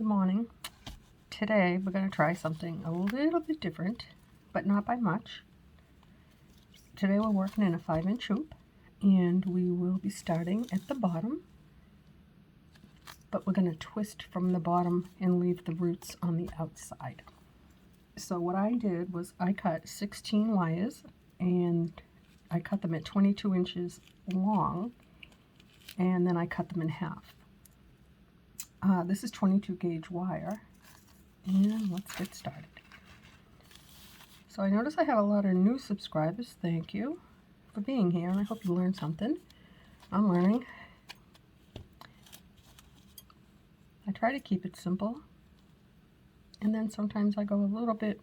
Good morning. Today we're going to try something a little bit different, but not by much. Today we're working in a 5-inch hoop, and we will be starting at the bottom, but we're going to twist from the bottom and leave the roots on the outside. So what I did was I cut 16 wires, and I cut them at 22 inches long, and then I cut them in half. This is 22 gauge wire, and let's get started. So I notice I have a lot of new subscribers. Thank you for being here, and I hope you learned something. I'm learning. I try to keep it simple, and then sometimes I go a little bit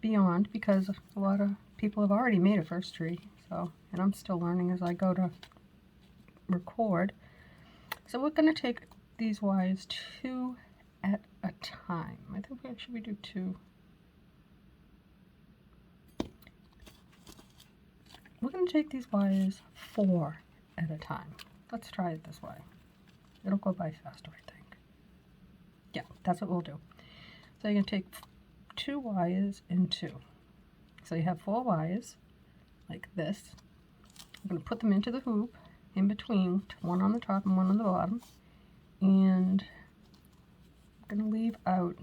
beyond because a lot of people have already made a first tree, and I'm still learning as I go to record. So we're going to take these wires 2 at a time. I think should we do 2? We're going to take these wires 4 at a time. Let's try it this way. It'll go by faster, I think. Yeah, that's what we'll do. So you're going to take 2 wires and 2. So you have 4 wires, like this. I'm going to put them into the hoop, in between, one on the top and one on the bottom. And I'm going to leave out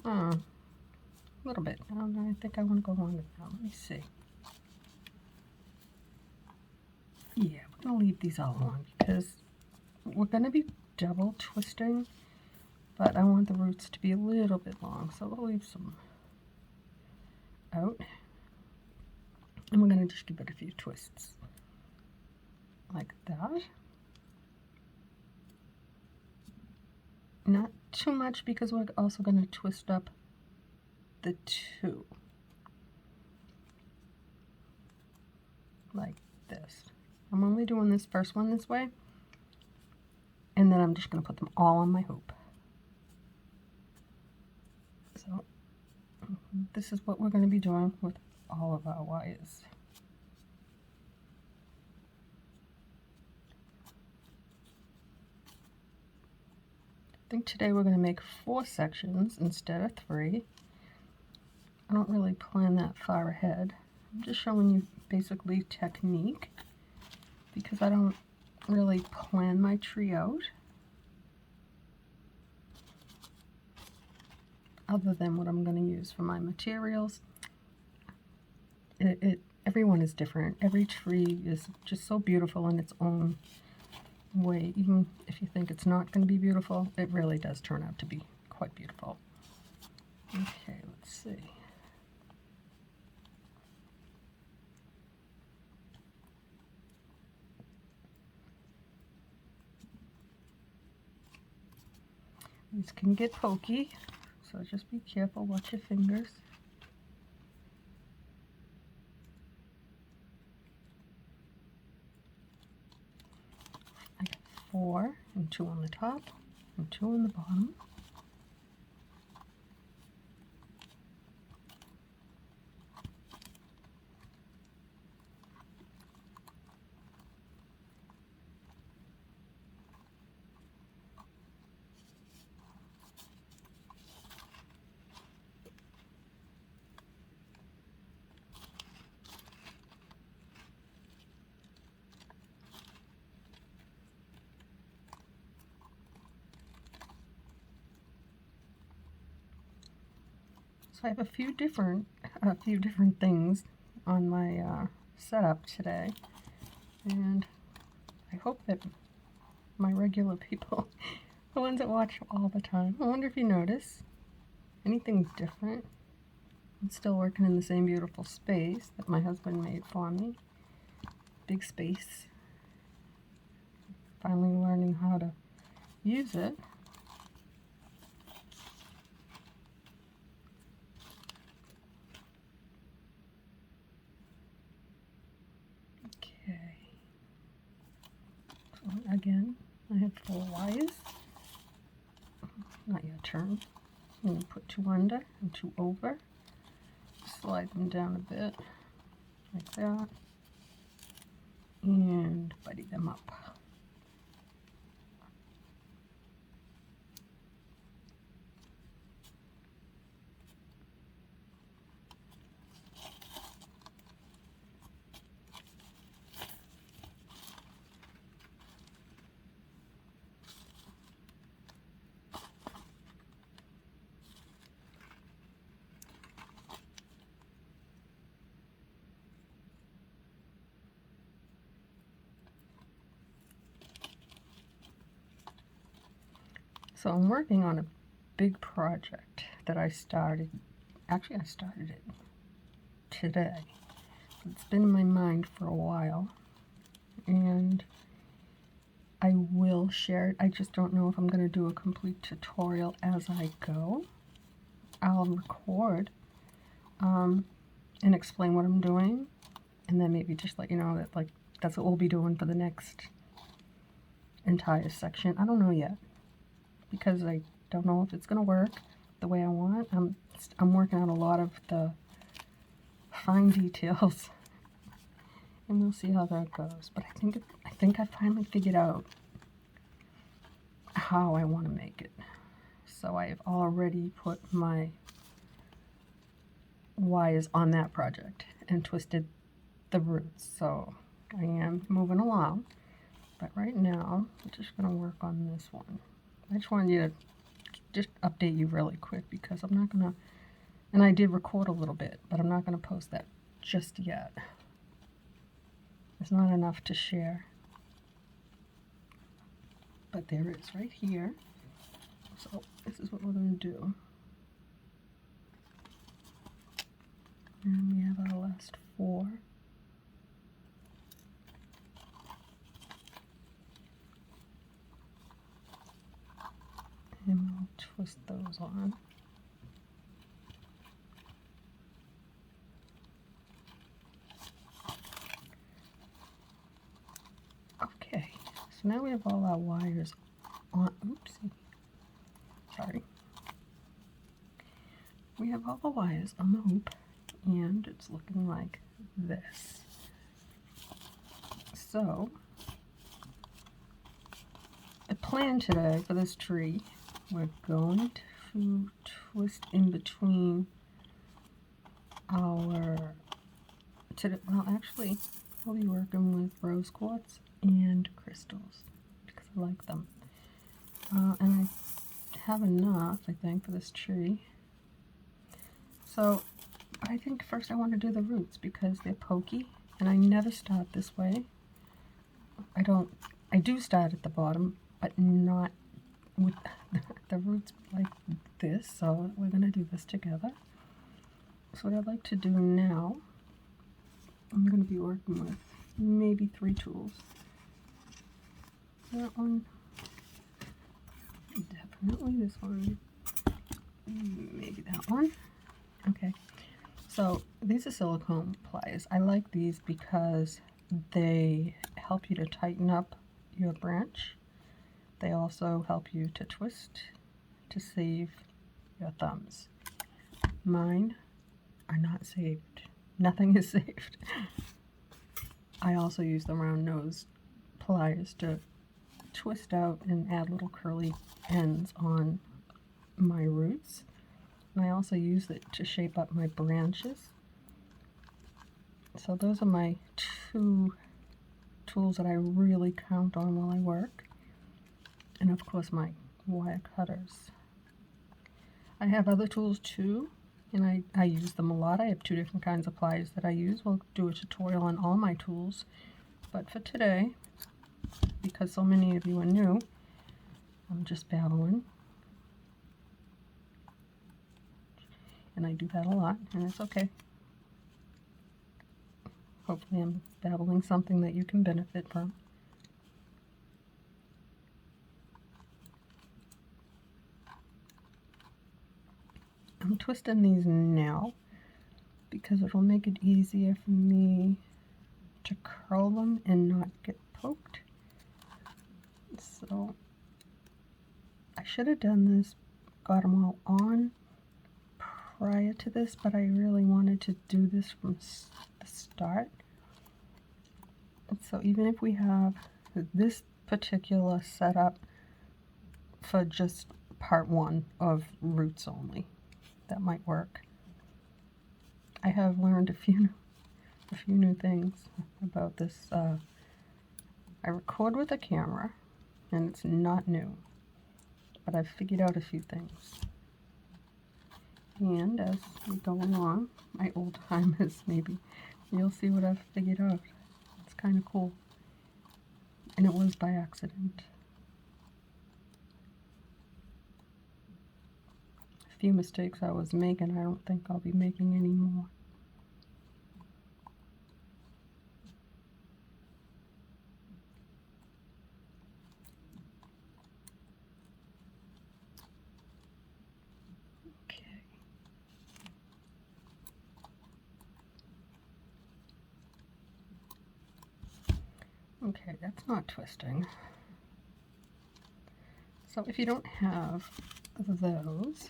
a little bit. I think I want to go longer now. Let me see. Yeah, we're going to leave these all along because we're going to be double twisting, but I want the roots to be a little bit long, so we'll leave some out. And we're going to just give it a few twists, like that. Not too much because we're also going to twist up the 2, like this. I'm only doing this first one this way, and then I'm just going to put them all on my hoop. So this is what we're going to be doing with all of our wires. I think today we're going to make 4 sections instead of 3. I don't really plan that far ahead. I'm just showing you basically technique because I don't really plan my tree out other than what I'm going to use for my materials. Everyone is different. Every tree is just so beautiful in its own way. Even if you think it's not going to be beautiful, it really does turn out to be quite beautiful. Okay, let's see. These can get pokey, so just be careful, watch your fingers. I got 4, and 2 on the top, and 2 on the bottom. So I have a few different things on my setup today, and I hope that my regular people, the ones that watch all the time, I wonder if you notice anything different. I'm still working in the same beautiful space that my husband made for me. Big space. Finally learning how to use it. Okay. So again, I have 4 wires. Not your turn. I'm going to put 2 under and 2 over. Slide them down a bit, like that, and buddy them up. So I'm working on a big project that I started. Actually, I started it today. It's been in my mind for a while, and I will share it. I just don't know if I'm going to do a complete tutorial as I go. I'll record and explain what I'm doing, and then maybe just let you know that, like, that's what we'll be doing for the next entire section. I don't know yet, because I don't know if it's going to work the way I want. I'm working on a lot of the fine details, and we'll see how that goes. But I think I finally figured out how I want to make it. So I've already put my wires on that project and twisted the roots. So I am moving along. But right now, I'm just going to work on this one. I just wanted you to just update you really quick, because I'm not going to, and I did record a little bit, but I'm not going to post that just yet. It's not enough to share. But there is right here. So this is what we're going to do. And we have our last 4. And we'll twist those on. Okay, so now we have all our wires on. Oopsie. Sorry. We have all the wires on the hoop, and it's looking like this. So, the plan today for this tree, we're going to twist in between our, well, actually, we'll be working with rose quartz and crystals, because I like them. And I have enough, I think, for this tree. So, I think first I want to do the roots, because they're pokey, and I never start this way. I do start at the bottom, but not with the roots like this, so we're going to do this together. So what I'd like to do now, I'm going to be working with maybe 3 tools. That one, definitely this one, maybe that one. Okay, so these are silicone pliers. I like these because they help you to tighten up your branch. They also help you to twist to save your thumbs. Mine are not saved. Nothing is saved. I also use the round nose pliers to twist out and add little curly ends on my roots. And I also use it to shape up my branches. So those are my 2 tools that I really count on while I work. And of course my wire cutters. I have other tools too, and I use them a lot. I have 2 different kinds of pliers that I use. We'll do a tutorial on all my tools. But for today, because so many of you are new, I'm just babbling. And I do that a lot, and it's okay. Hopefully I'm babbling something that you can benefit from. I'm twisting these now because it'll make it easier for me to curl them and not get poked. So I should have done this, got them all on prior to this, but I really wanted to do this from the start. And so even if we have this particular setup for just part 1 of roots only, that might work. I have learned a few new things about this. I record with a camera, and it's not new, but I've figured out a few things. And as we go along, my old timers maybe, you'll see what I've figured out. It's kind of cool. And it was by accident. few mistakes I was making. I don't think I'll be making any more. Okay. Okay, that's not twisting. So if you don't have those,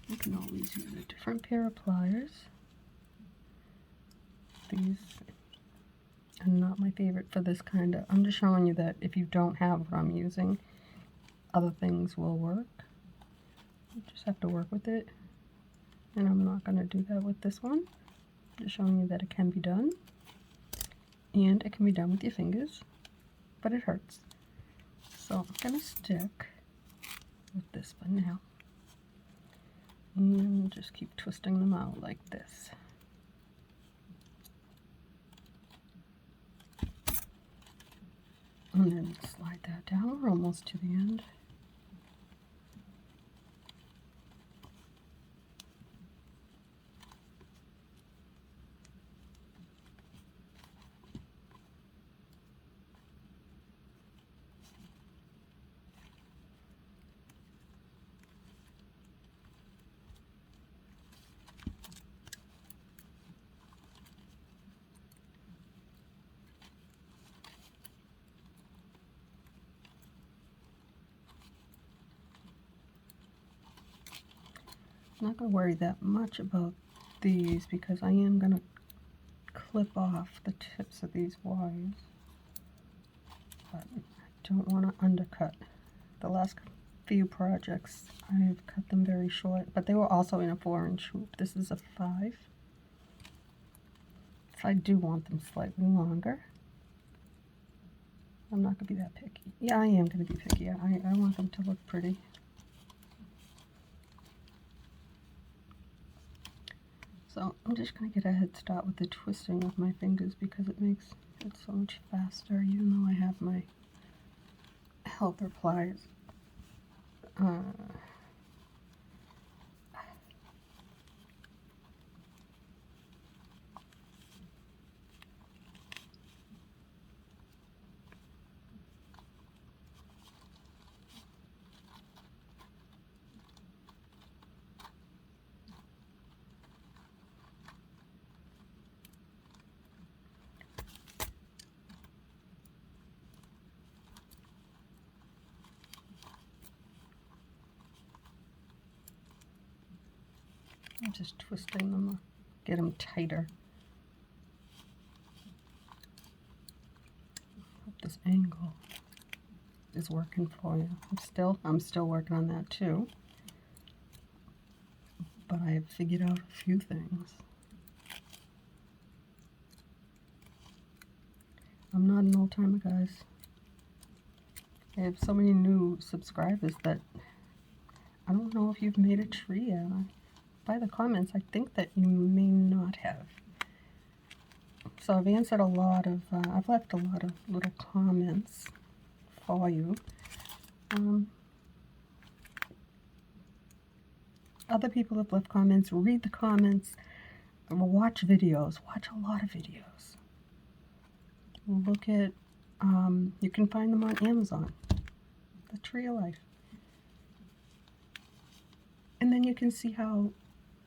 you can always use a different pair of pliers. These are not my favorite for this kind of, I'm just showing you that if you don't have what I'm using, other things will work. You just have to work with it. And I'm not going to do that with this one. I'm just showing you that it can be done. And it can be done with your fingers, but it hurts. So I'm going to stick with this one now. And just keep twisting them out like this. And then slide that down. We're almost to the end. I'm not going to worry that much about these because I am going to clip off the tips of these wires. But I don't want to undercut. The last few projects I've cut them very short, but they were also in a 4-inch hoop. This is a 5. So I do want them slightly longer. I'm not going to be that picky. Yeah, I am going to be picky. I want them to look pretty. So I'm just going to get a head start with the twisting with my fingers because it makes it so much faster, even though I have my helper pliers. I'm just twisting them, get them tighter. Hope this angle is working for you. I'm still working on that too. But I have figured out a few things. I'm not an old timer, guys. I have so many new subscribers that I don't know if you've made a tree yet. By the comments, I think that you may not have. So I've answered a lot of, I've left a lot of little comments for you. Other people have left comments. Read the comments. Watch videos. Watch a lot of videos. Look at, you can find them on Amazon. The Tree of Life. And then you can see how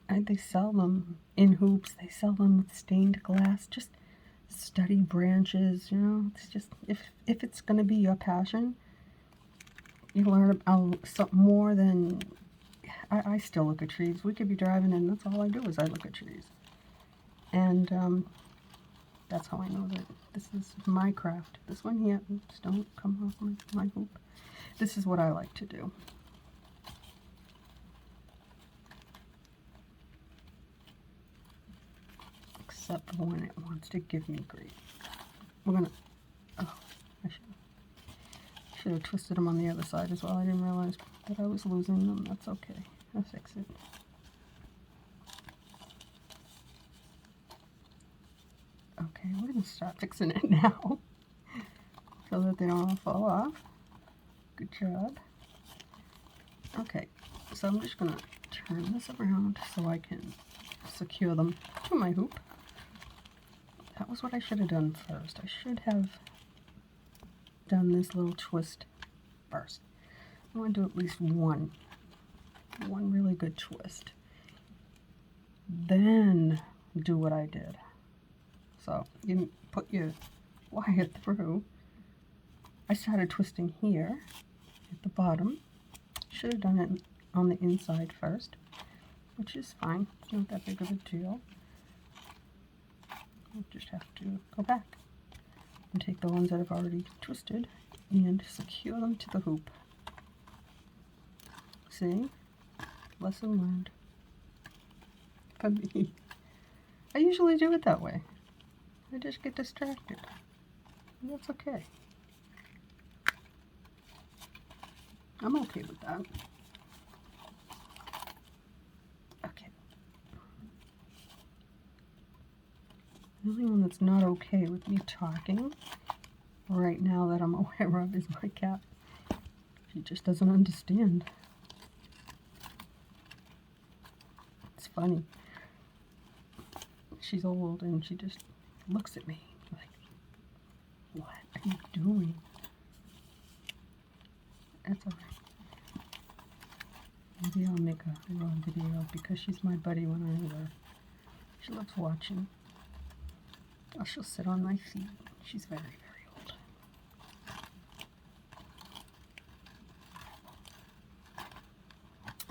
they sell them in hoops. They sell them with stained glass. Just study branches, you know. It's just, if it's going to be your passion, you learn something more than, I still look at trees. We could be driving and that's all I do is I look at trees. And that's how I know that this is my craft. This one here, oops, don't come off my hoop. This is what I like to do. Except for when it wants to give me grief. We're gonna, oh, I should have twisted them on the other side as well. I didn't realize that I was losing them. That's okay. I'll fix it. Okay, we're gonna start fixing it now so that they don't all fall off. Good job. Okay, So I'm just going to turn this around so I can secure them to my hoop. That was what I should have done first. I should have done this little twist first. I want to do at least one really good twist. Then do what I did. So you put your wire through. I started twisting here at the bottom. Should have done it on the inside first, which is fine. It's not that big of a deal. You just have to go back and take the ones that I've already twisted and secure them to the hoop. See? Lesson learned. For me. I usually do it that way. I just get distracted. And that's okay. I'm okay with that. Okay. The only one that's not okay with me talking right now that I'm aware of is my cat. She just doesn't understand. It's funny. She's old and she just looks at me like, what are you doing? That's alright. Maybe I'll make a raw video because she's my buddy when I'm with her. She loves watching. Oh, she'll sit on my feet. She's very, very old.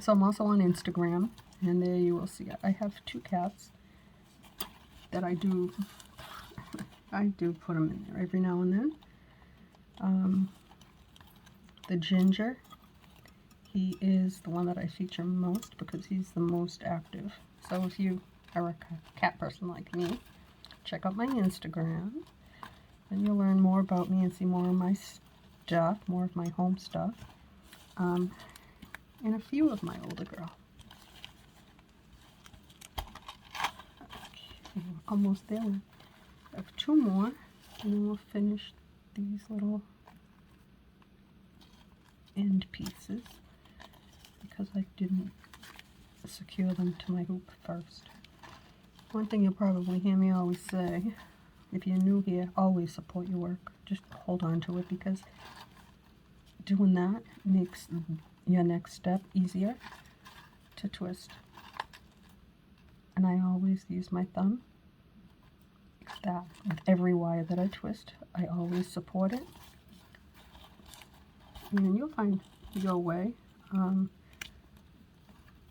So I'm also on Instagram, and there you will see I have 2 cats that I do put them in there every now and then. The Ginger, he is the one that I feature most because he's the most active. So if you are a cat person like me, check out my Instagram, and you'll learn more about me and see more of my stuff, more of my home stuff, and a few of my older girl. Okay, almost there. I have 2 more, and then we'll finish these little end pieces because I didn't secure them to my hoop first. One thing you'll probably hear me always say, if you're new here, always support your work. Just hold on to it because doing that makes your next step easier to twist. And I always use my thumb. That with every wire that I twist, I always support it. And you'll find your way.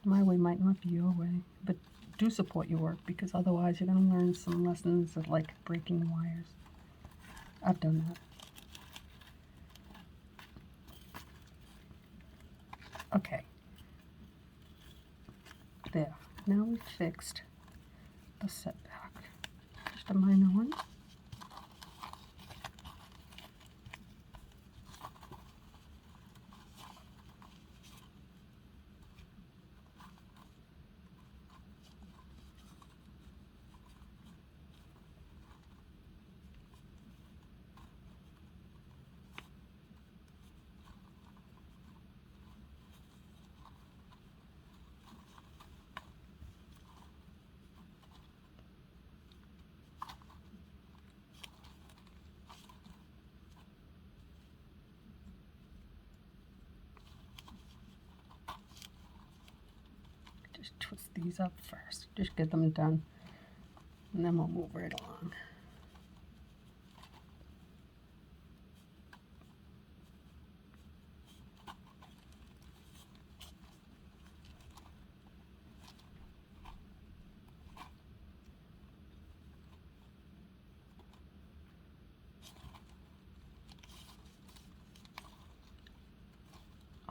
My way might not be your way, but do support your work because otherwise you're going to learn some lessons of like breaking wires. I've done that. Okay. There. Now we've fixed the setback. Just a minor one. Just twist these up first. Just get them done. And then we'll move right along.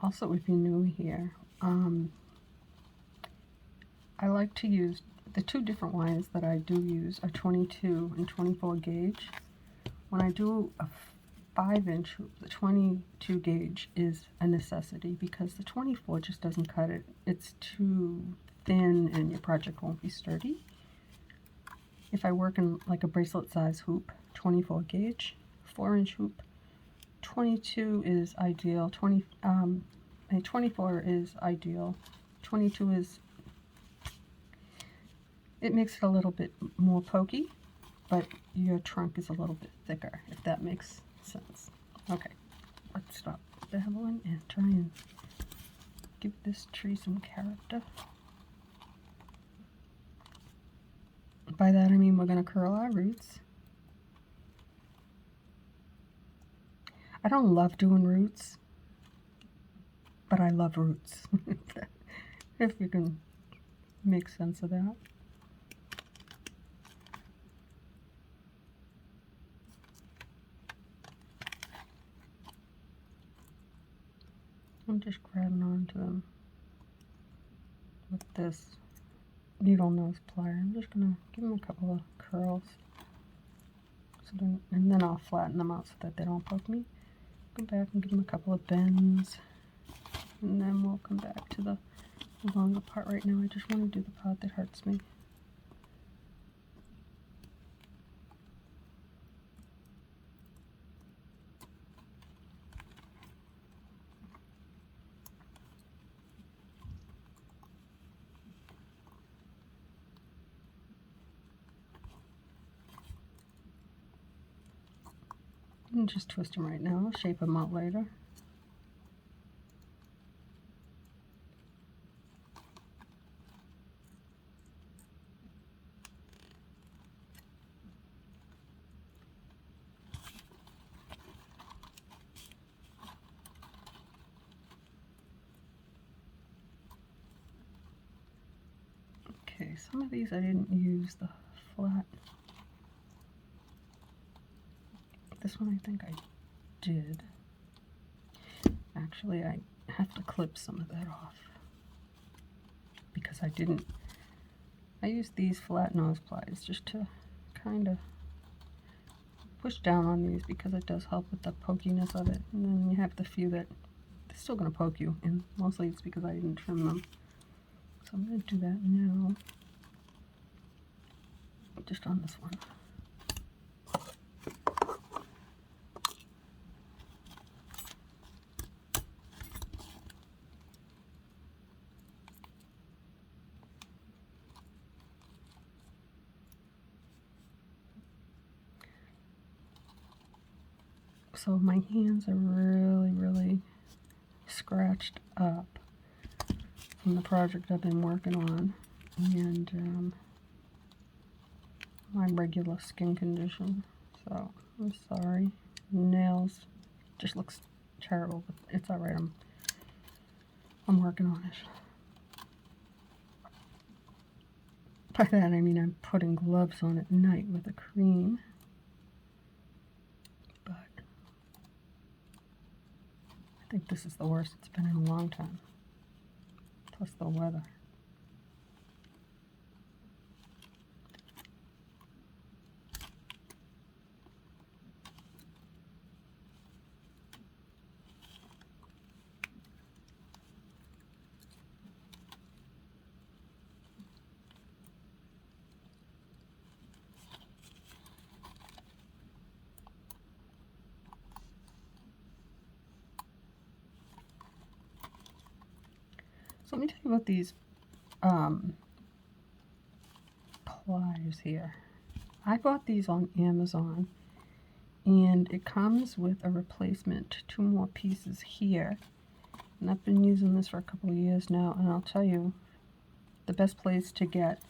Also, if you're new here, I like to use the 2 different wires that I do use are 22 and 24 gauge. When I do a 5-inch hoop, the 22 gauge is a necessity because the 24 just doesn't cut it. It's too thin and your project won't be sturdy. If I work in like a bracelet size hoop, 24 gauge, 4-inch hoop, 22 is ideal. 24 is ideal. 22 is, it makes it a little bit more pokey, but your trunk is a little bit thicker, if that makes sense. Okay, let's stop babbling and try and give this tree some character. By that I mean we're going to curl our roots. I don't love doing roots, but I love roots, if you can make sense of that. I'm just grabbing onto them with this needle nose plier. I'm just going to give them a couple of curls, and then I'll flatten them out so that they don't poke me. Go back and give them a couple of bends, and then we'll come back to the longer part. Right now I just want to do the part that hurts me. And just twist them right now, shape them out later. Okay, some of these I didn't use the flat. This one I think I did. Actually, I have to clip some of that off because I didn't. I used these flat nose pliers just to kind of push down on these because it does help with the pokiness of it. And then you have the few that they're still going to poke you, and mostly it's because I didn't trim them. So I'm going to do that now, just on this one. So my hands are really scratched up from the project I've been working on, and my regular skin condition. So I'm sorry. Nails just looks terrible, but it's all right. I'm working on it. By that I mean I'm putting gloves on at night with a cream. I think this is the worst it's been in a long time, plus the weather. So let me tell you about these pliers here. I bought these on Amazon, and it comes with a replacement, 2 more pieces here. And I've been using this for a couple of years now, and I'll tell you, the best place to get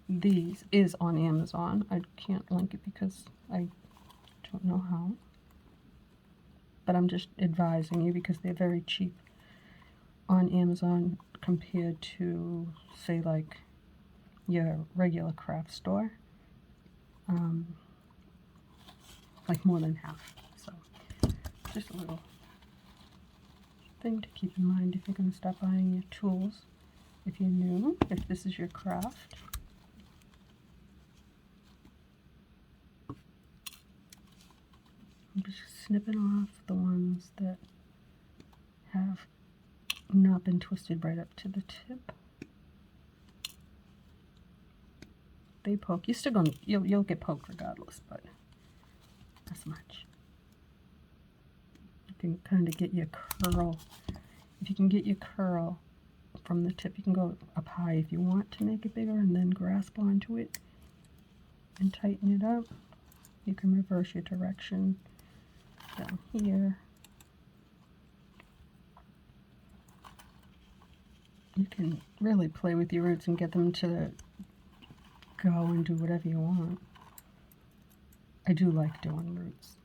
these is on Amazon. I can't link it because I don't know how, but I'm just advising you because they're very cheap on Amazon compared to, say, like your regular craft store. Like more than half. So just a little thing to keep in mind if you're going to start buying your tools, if you're new, if this is your craft. I'm just snipping off the ones that have not been twisted right up to the tip. They poke. You're still gonna you'll get poked regardless, but not so much. You can kind of get your curl. If you can get your curl from the tip. You can go up high if you want to make it bigger and then grasp onto it and tighten it up. You can reverse your direction down here. You can really play with your roots and get them to go and do whatever you want. I do like doing roots.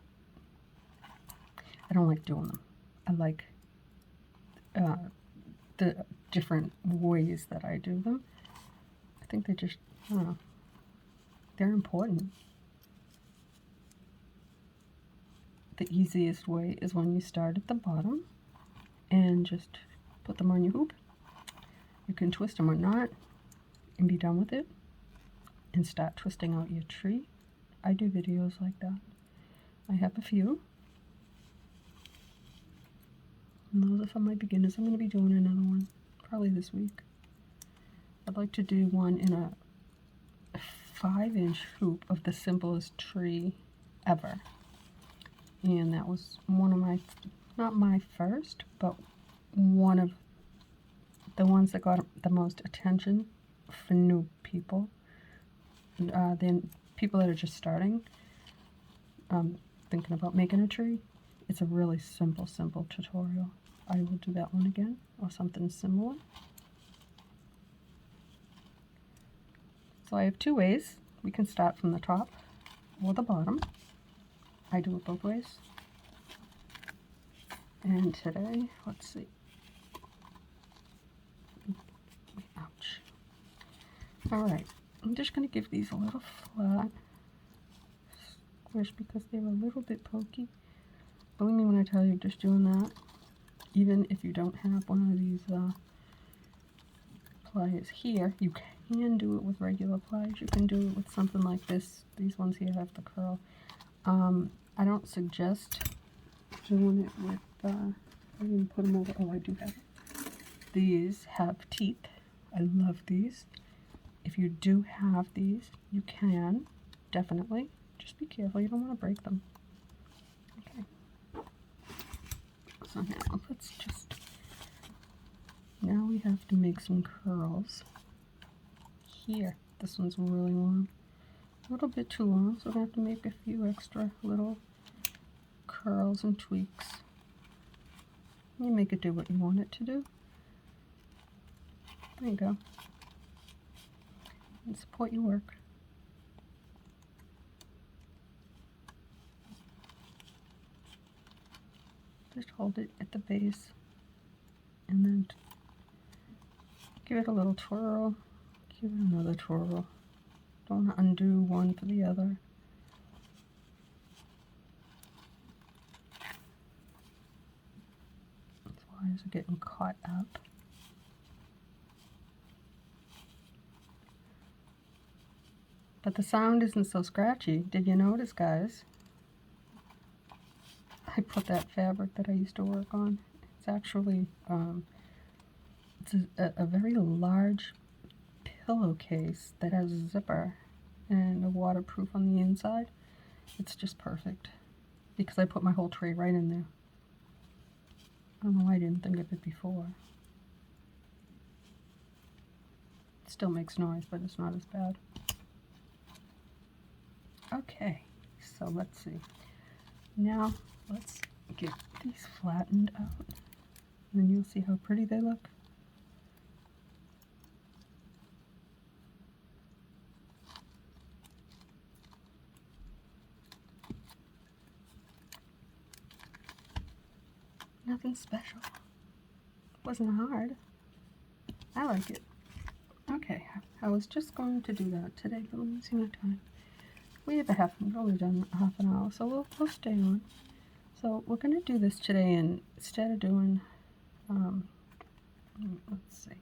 I don't like doing them. I like the different ways that I do them. I think they just, I don't know, they're important. The easiest way is when you start at the bottom and just put them on your hoop. You can twist them or not and be done with it and start twisting out your tree. I do videos like that. I have a few. And those are for my beginners. I'm going to be doing another one probably this week. I'd like to do one in a 5-inch hoop of the simplest tree ever. And that was one of my, not my first, but one of the ones that got the most attention for new people. Then people that are just starting, thinking about making a tree. It's a really simple tutorial. I will do that one again, or something similar. So I have two ways. We can start from the top or the bottom. I do it both ways. And today, let's see. Ouch. Alright, I'm just going to give these a little flat squish because they're a little bit pokey. Believe me when I tell you, just doing that, even if you don't have one of these pliers here, you can do it with regular pliers. You can do it with something like this. These ones here have the curl. I don't suggest doing it with, I didn't put them over, oh I do have it. These have teeth. I love these. If you do have these, you can, definitely. Just be careful, you don't want to break them. Okay. So now, let's just, now we have to make some curls. Here, this one's really long. A little bit too long, so we're going to have to make a few extra little curls and tweaks. You make it do what you want it to do. There you go. And support your work. Just hold it at the base and then give it a little twirl. Give it another twirl. Don't want to undo one for the other. These wires are getting caught up. But the sound isn't so scratchy. Did you notice, guys? I put that fabric that I used to work on. It's actually, it's a very large pillowcase that has a zipper and a waterproof on the inside. It's just perfect because I put my whole tray right in there. I don't know why I didn't think of it before. It still makes noise, but it's not as bad. Okay, so let's see. Now let's get these flattened out, and then you'll see how pretty they look. Nothing special. Wasn't hard. I like it. Okay, I was just going to do that today, but let me see my time. We've only done half an hour, so we'll stay on. So we're going to do this today, and instead of doing, let's see.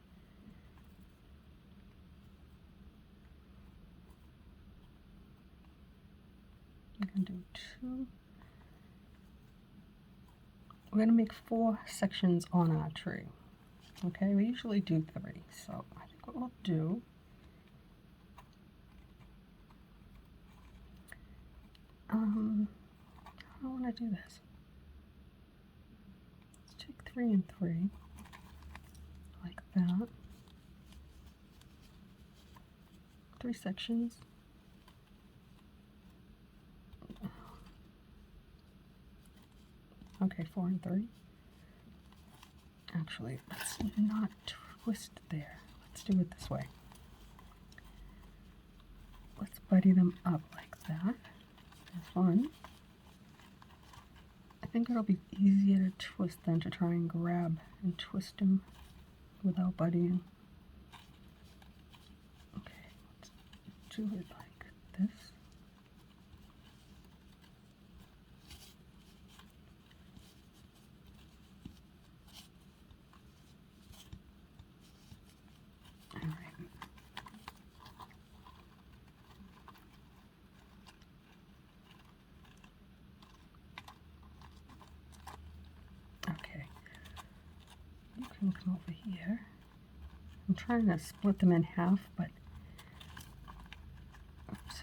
I'm going to do 2. We're going to make 4 sections on our tree. Okay, we usually do 3, so I think what we'll do, I don't want to do this. Let's take 3 and 3, like that. 3 sections. Okay, 4 and 3. Actually, let's not twist there. Let's do it this way. Let's buddy them up like that. There's one. I think it'll be easier to twist than to try and grab and twist them without buddying. Okay, let's do it like this. All right. Okay. You can come over here. I'm trying to split them in half, but oops.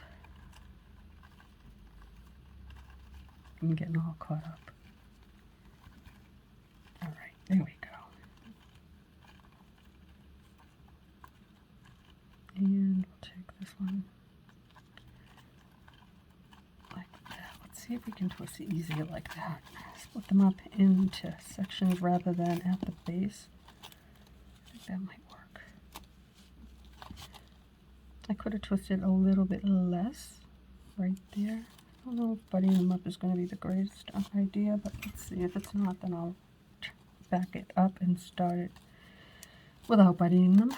I'm getting all caught up. All right, there we go. And we'll take this one like that. Let's see if we can twist it easier like that. Split them up into sections rather than at the base. I think that might work. I could have twisted a little bit less right there. I don't know if buddying them up is going to be the greatest idea, but let's see. If it's not, then I'll back it up and start it without buddying them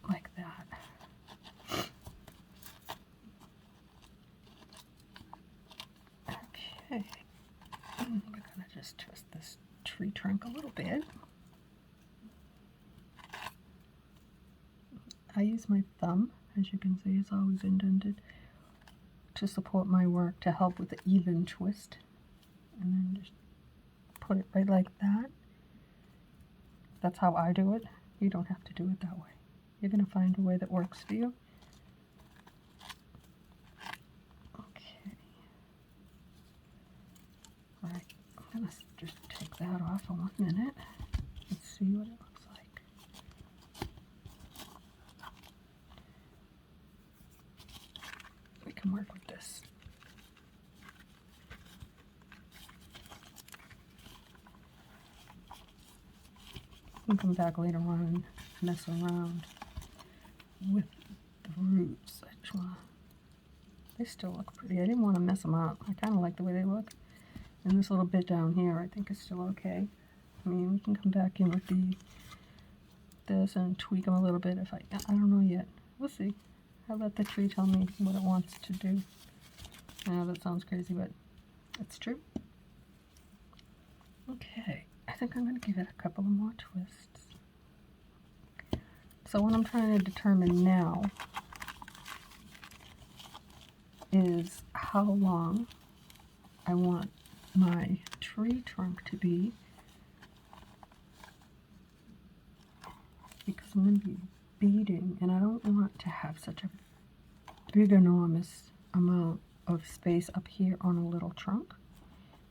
like that. Okay, and we're going to just twist this tree trunk a little bit. I use my thumb, as you can see, it's always indented, to support my work, to help with the even twist. And then just put it right like that. That's how I do it. You don't have to do it that way. You're going to find a way that works for you. Okay. All right, I'm going to just take that off for 1 minute. Let's see what it looks like. We can work with this. We'll come back later on and mess around with the roots. They still look pretty. I didn't want to mess them up. I kind of like the way they look. And this little bit down here, I think is still okay. I mean, we can come back in with this and tweak them a little bit if I don't know yet. We'll see. I'll let the tree tell me what it wants to do. I know that sounds crazy, but it's true. Okay, I think I'm going to give it a couple of more twists. So what I'm trying to determine now is how long I want my tree trunk to be, because I'm going to be beading and I don't want to have such a big enormous amount of space up here on a little trunk.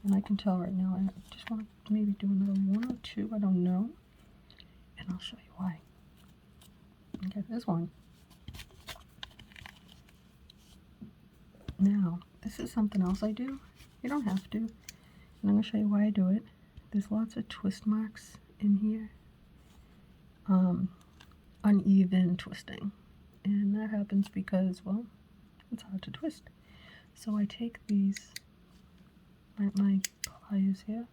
And I can tell right now I just want to maybe do another 1 or 2, I don't know, and I'll show you why. Okay, this one. Now, this is something else I do. You don't have to. And I'm going to show you why I do it. There's lots of twist marks in here. Uneven twisting. And that happens because, well, it's hard to twist. So I take these, my pliers here,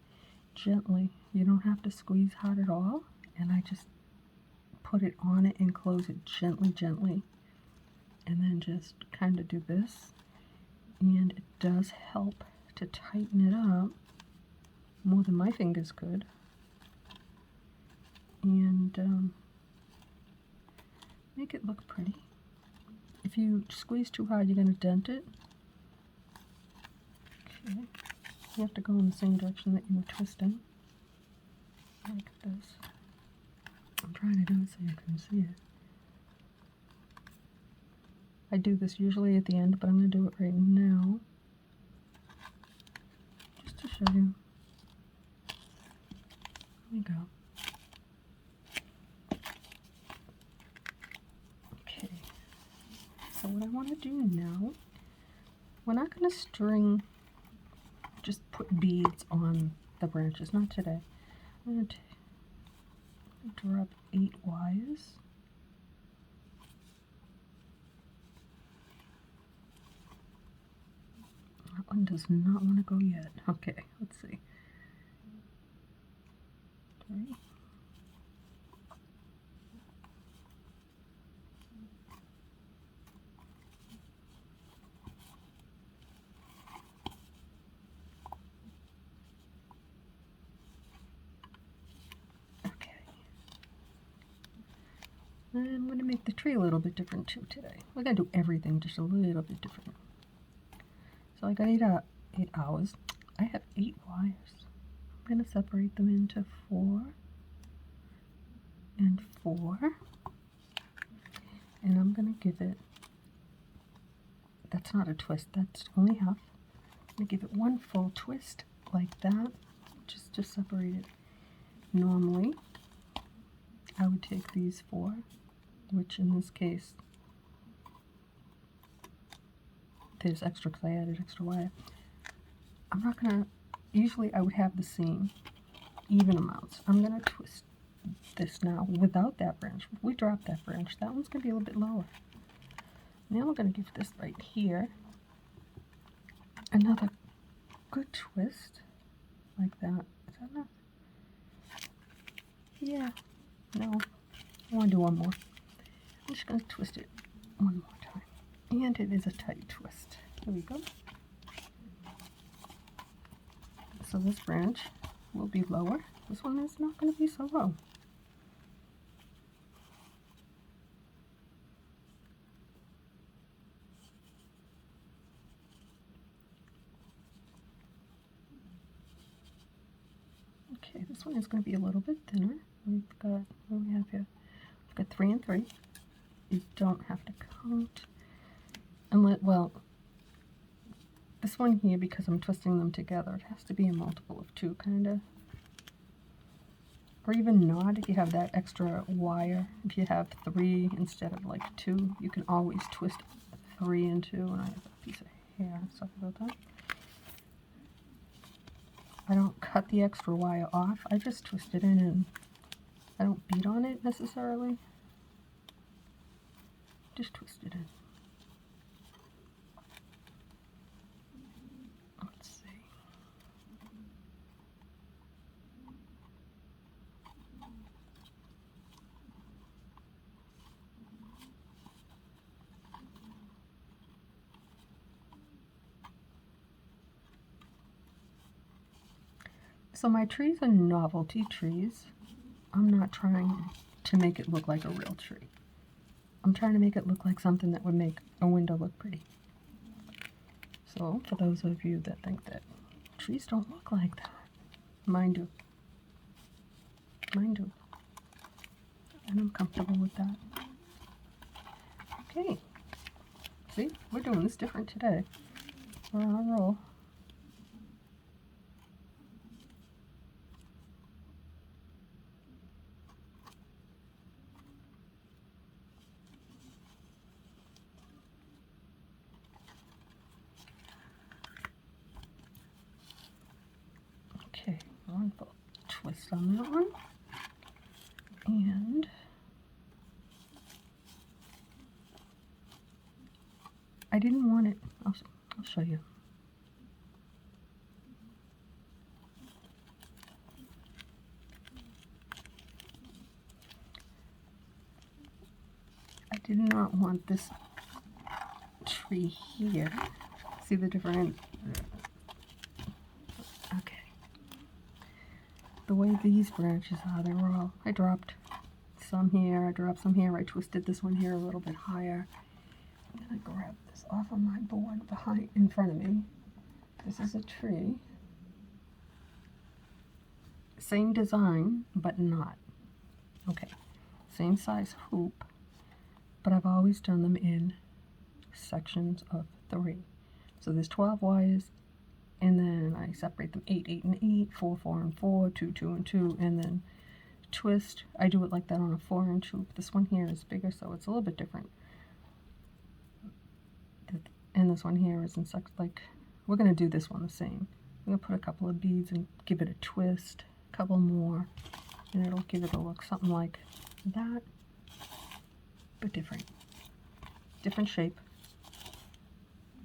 gently. You don't have to squeeze hard at all. And I just put it on it and close it gently, gently. And then just kind of do this. And it does help to tighten it up more than my fingers could. And make it look pretty. If you squeeze too hard, you're going to dent it. Okay. You have to go in the same direction that you were twisting. Like this. I'm trying to do it so you can see it. I do this usually at the end, but I'm going to do it right now. Just to show you. There we go. So what I want to do now, we're not going to string, just put beads on the branches, not today. I'm going to drop 8 wires. That one does not want to go yet. Okay, let's see. 3. Okay. And I'm going to make the tree a little bit different too today. We're going to do everything just a little bit different. So I got 8 hours. I have 8 wires. I'm going to separate them into 4 and 4. And I'm going to give it, that's not a twist, that's only half. I'm going to give it one full twist like that, just to separate it. Normally, I would take these 4, which in this case, there's extra because I added extra wire. I'm not going to, usually I would have the same even amounts. I'm going to twist this now without that branch. If we drop that branch, that one's going to be a little bit lower. Now we're going to give this right here another good twist like that. Is that enough? Yeah. No. I want to do one more. I'm just going to twist it one more time. And it is a tight twist. Here we go. So this branch will be lower. This one is not going to be so low. Okay, this one is going to be a little bit thinner. We've got, what do we have here? We've got 3 and 3. You don't have to count. And well, this one here, because I'm twisting them together, it has to be a multiple of 2, kind of. Or even not, if you have that extra wire. If you have 3 instead of like 2, you can always twist 3 and 2. And I have a piece of hair, sorry about that. I don't cut the extra wire off, I just twist it in, and I don't beat on it necessarily. Just twist it in. Let's see. So my trees are novelty trees. I'm not trying to make it look like a real tree. I'm trying to make it look like something that would make a window look pretty. So for those of you that think that trees don't look like that, mine do. Mine do. And I'm comfortable with that. Okay. See, we're doing this different today. We're on a roll. Okay, one full twist on that one. And I didn't want it, I'll show you. I did not want this tree here. See the different, okay. The way these branches are, they were all, I dropped some here, I dropped some here, I twisted this one here a little bit higher. I'm gonna grab this off of my board behind, in front of me. This is a tree. Same design, but not. Okay, same size hoop, but I've always done them in sections of 3. So there's 12 wires, and then I separate them 8, 8, and 8, 4, 4, and 4, 2, 2, and 2, and then twist. I do it like that on a 4-inch hoop. This one here is bigger, so it's a little bit different. And this one here is in such, like, we're going to do this one the same. I'm going to put a couple of beads and give it a twist, a couple more, and it'll give it a look something like that, but different. Different shape.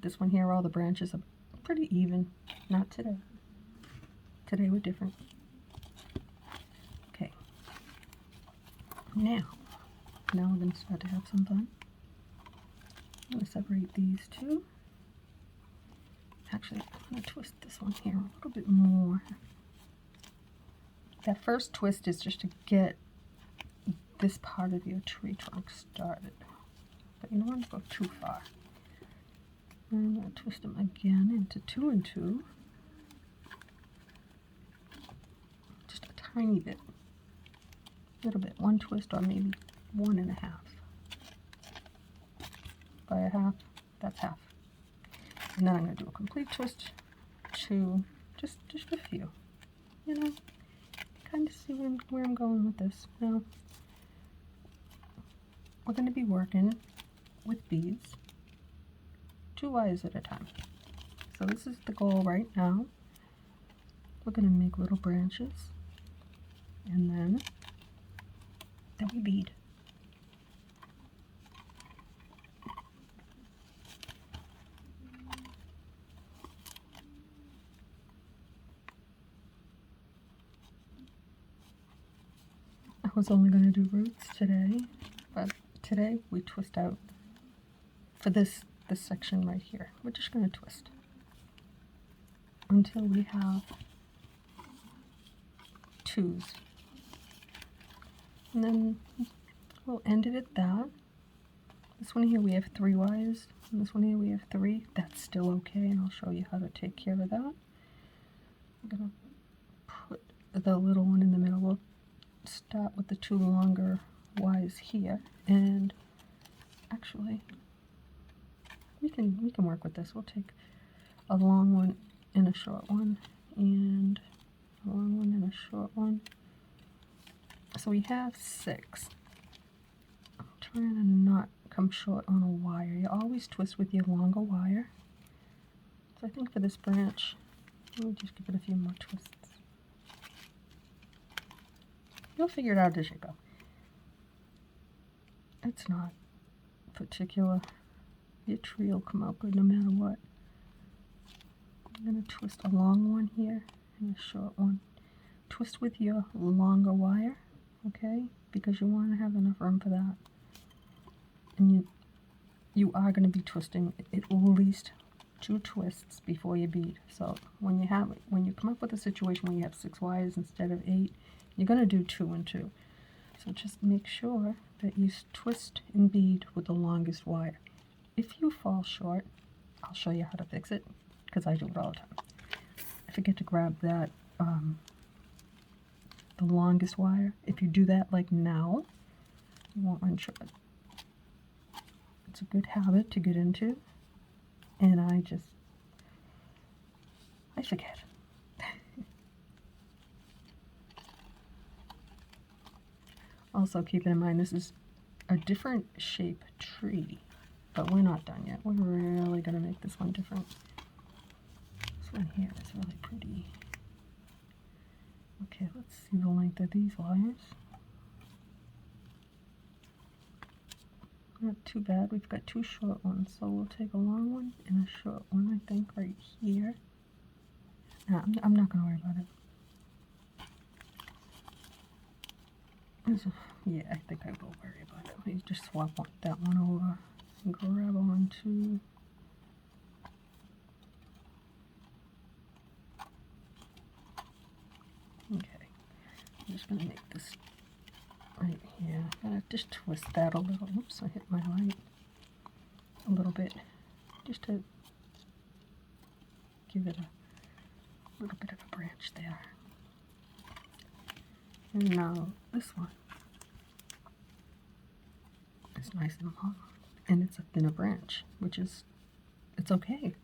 This one here, all the branches are pretty even. Not today. Today we're different. Okay. Now we're going to start to have some fun. I'm going to separate these two. Actually, I'm going to twist this one here a little bit more. That first twist is just to get this part of your tree trunk started. But you don't want to go too far. And I'm going to twist them again into 2 and 2. Just a tiny bit. A little bit. One twist or maybe 1 1/2. By a half, that's half. And then I'm going to do a complete twist to just a few. You know, kind of see where I'm going with this. Now, we're going to be working with beads 2 wires at a time. So this is the goal right now. We're going to make little branches, and then we bead. I was only going to do roots today, but today we twist out for this section right here. We're just going to twist until we have 2s. And then we'll end it at that. This one here we have 3 wires, and this one here we have 3. That's still okay, and I'll show you how to take care of that. I'm going to put the little one in the middle. We'll start with the 2 longer wires here, and actually we can work with this. We'll take a long one and a short one, and a long one and a short one. So we have 6. I'm trying to not come short on a wire. You always twist with your longer wire. So I think for this branch, let me just give it a few more twists. You'll figure it out as you go. It's not particular. Your tree will come out good no matter what. I'm going to twist a long one here and a short one. Twist with your longer wire, okay? Because you want to have enough room for that. And you are going to be twisting at least 2 twists before you bead. So when you come up with a situation where you have 6 wires instead of 8, you're going to do 2 and 2. So just make sure that you twist and bead with the longest wire. If you fall short, I'll show you how to fix it, because I do it all the time. I forget to grab that, the longest wire. If you do that like now, you won't run short. It's a good habit to get into, and I forget. Also, keep in mind, this is a different shape tree, but we're not done yet. We're really going to make this one different. This one here is really pretty. Okay, let's see the length of these wires. Not too bad. We've got 2 short ones, so we'll take a long one and a short one, I think, right here. Nah, I'm not going to worry about it. Yeah, I think I will worry about it. Let me just swap that one over and grab onto. Okay, I'm just going to make this right here. I'm going to just twist that a little. Oops, I hit my light a little bit, just to give it a little bit of a branch there. And now this one is nice and long, and it's a thinner branch, which is, it's okay.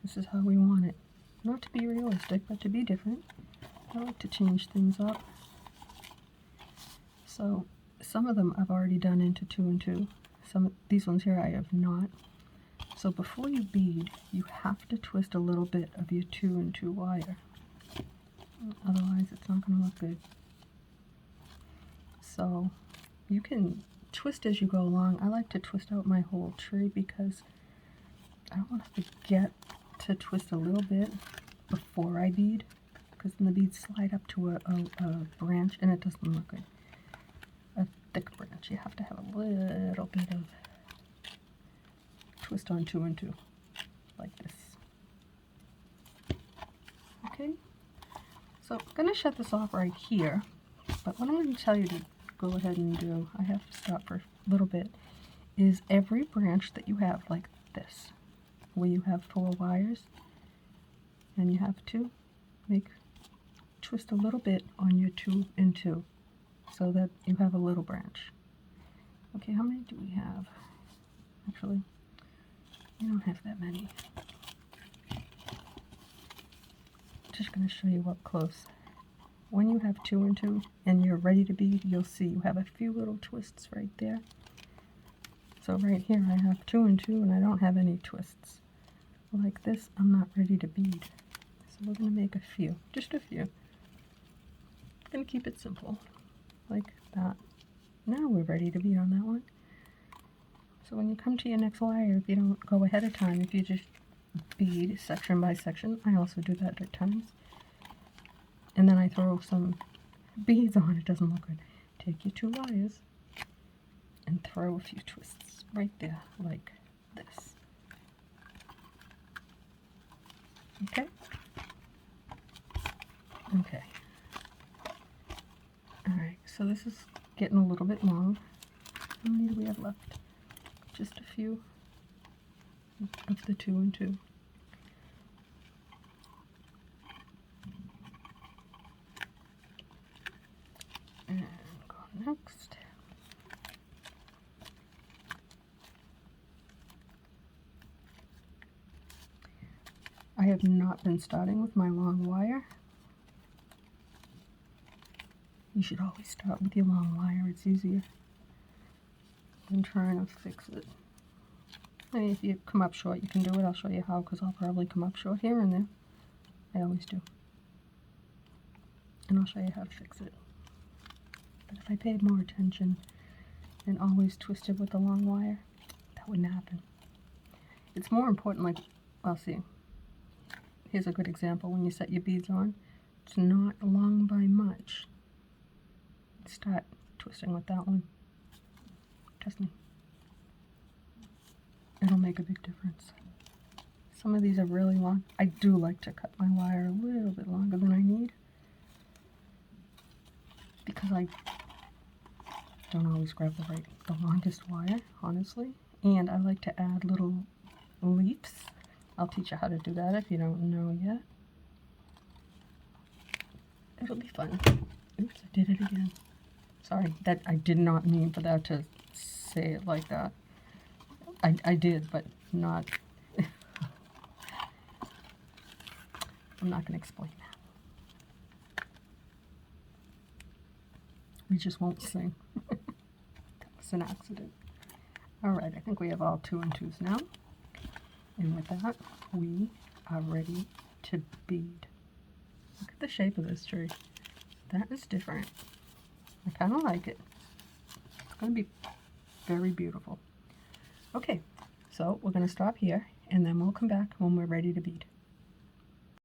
This is how we want it. Not to be realistic, but to be different. I like to change things up. So some of them I've already done into 2 and 2. some of these ones here I have not. So before you bead, you have to twist a little bit of your 2 and 2 wire. Otherwise it's not going to look good. So you can twist as you go along. I like to twist out my whole tree because I don't want to forget to twist a little bit before I bead, because then the beads slide up to a branch and it doesn't look good. A thick branch, you have to have a little bit of twist on 2 and 2, like this. Okay, so I'm going to shut this off right here, but what I'm going to tell you to go ahead and do, I have to stop for a little bit, is every branch that you have like this, where you have 4 wires, and you have to twist a little bit on your 2 and 2, so that you have a little branch. Okay, how many do we have? Actually, we don't have that many. Just going to show you up close. When you have 2 and 2 and you're ready to bead, you'll see you have a few little twists right there. So right here I have 2 and 2 and I don't have any twists. Like this, I'm not ready to bead. So we're going to make a few, just a few. I'm going to keep it simple, like that. Now we're ready to bead on that one. So when you come to your next wire, if you don't go ahead of time, if you just bead section by section, I also do that at times, and then I throw some beads on, it doesn't look good. Take your 2 wires and throw a few twists right there, like this. Okay? Okay. Alright, so this is getting a little bit long. How many do we have left? Just a few of the 2 and 2. And go next. I have not been starting with my long wire. You should always start with your long wire, it's easier than trying to fix it. And if you come up short, you can do it. I'll show you how, because I'll probably come up short here and there. I always do. And I'll show you how to fix it. But if I paid more attention and always twisted with the long wire, that wouldn't happen. It's more important, like, well, see, here's a good example. When you set your beads on, it's not long by much. Start twisting with that one. Trust me. It'll make a big difference. Some of these are really long. I do like to cut my wire a little bit longer than I need, because I don't always grab the longest wire, honestly. And I like to add little leaps. I'll teach you how to do that if you don't know yet. It'll be fun. Oops, I did it again. Sorry, that I did not mean for that to say it like that. I did, but not. I'm not going to explain that. We just won't sing. That was an accident. Alright, I think we have all 2 and 2s now. And with that, we are ready to bead. Look at the shape of this tree. That is different. I kind of like it. It's going to be very beautiful. Okay, so we're going to stop here, and then we'll come back when we're ready to bead.